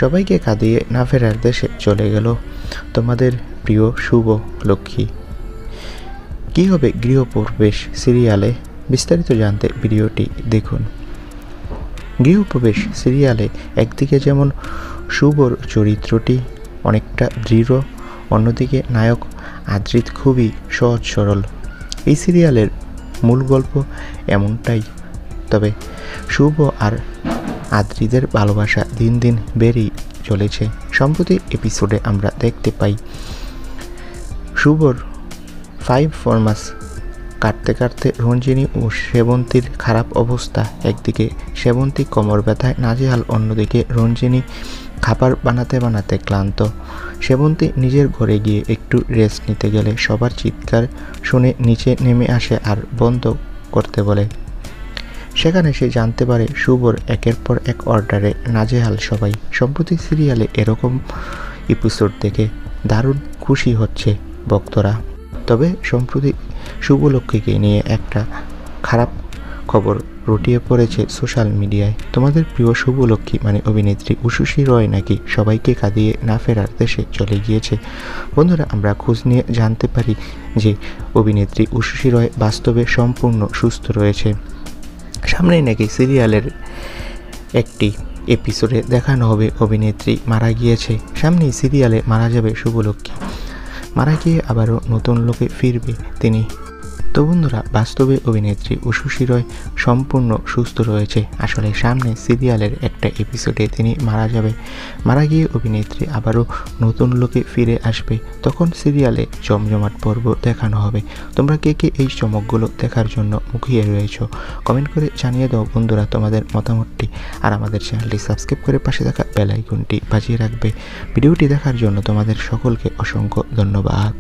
সবাইকে কাঁদিয়ে না ফেরার দেশে চলে গেল তোমাদের প্রিয় শুভ লক্ষ্মী। কী হবে গৃহপ্রবেশ সিরিয়ালে, বিস্তারিত জানতে ভিডিওটি দেখুন। গৃহপ্রবেশ সিরিয়ালে একদিকে যেমন শুভর চরিত্রটি অনেকটা দৃঢ়, অন্যদিকে নায়ক আদ্রিত খুবই সহজ সরল। এই সিরিয়ালের মূল গল্প এমনটাই। তবে শুভ আর আদ্রিদের ভালোবাসা দিন দিন বেড়েই চলেছে। সম্প্রতি এপিসোডে আমরা দেখতে পাই শুভর 5 মাস কাটতে কাটতে রঞ্জিনী ও সেবন্তীর খারাপ অবস্থা। একদিকে সেবন্তী কোমর ব্যথায় নাজেহাল, অন্যদিকে রঞ্জিনী খাবার বানাতে বানাতে ক্লান্ত। সেবন্তী নিজের ঘরে গিয়ে একটু রেস্ট নিতে গেলে সবার চিৎকার শুনে নিচে নেমে আসে আর বন্ধ করতে বলে। সেখানে সে জানতে পারে শুভর একের পর এক অর্ডারে নাজেহাল সবাই। সম্প্রতি সিরিয়ালে এরকম এপিসোড দেখে দারুণ খুশি হচ্ছে ভক্তরা। তবে সম্প্রতি শুভলক্ষ্মীকে নিয়ে একটা খারাপ খবর রটিয়ে পড়েছে সোশ্যাল মিডিয়ায়। তোমাদের প্রিয় শুভলক্ষ্মী মানে অভিনেত্রী উষসী রয় নাকি সবাইকে কাঁদিয়ে না ফেরার দেশে চলে গিয়েছে। বন্ধুরা, আমরা খোঁজ নিয়ে জানতে পারি যে অভিনেত্রী উষসী রয় বাস্তবে সম্পূর্ণ সুস্থ রয়েছে। সামনেই নাকি সিরিয়ালের একটি এপিসোডে দেখানো হবে অভিনেত্রী মারা গিয়েছে। সামনেই সিরিয়ালে মারা যাবে শুভলক্ষ্মী, মারা গিয়ে আবারও নতুন লোকে ফিরবে তিনি। তো বন্ধুরা, বাস্তবে অভিনেত্রী উষসী রয় সম্পূর্ণ সুস্থ রয়েছে। আসলে সামনে সিরিয়ালের একটা এপিসোডে তিনি মারা যাবে, মারা গিয়ে অভিনেত্রী আবারও নতুন লোকে ফিরে আসবে। তখন সিরিয়ালে জমজমাট পর্ব দেখানো হবে। তোমরা কে কে এই চমকগুলো দেখার জন্য মুখিয়ে রয়েছ কমেন্ট করে জানিয়ে দাও বন্ধুরা তোমাদের মতামতটি। আর আমাদের চ্যানেলটি সাবস্ক্রাইব করে পাশে থাকা বেল আইকনটি বাজিয়ে রাখবে। ভিডিওটি দেখার জন্য তোমাদের সকলকে অসংখ্য ধন্যবাদ।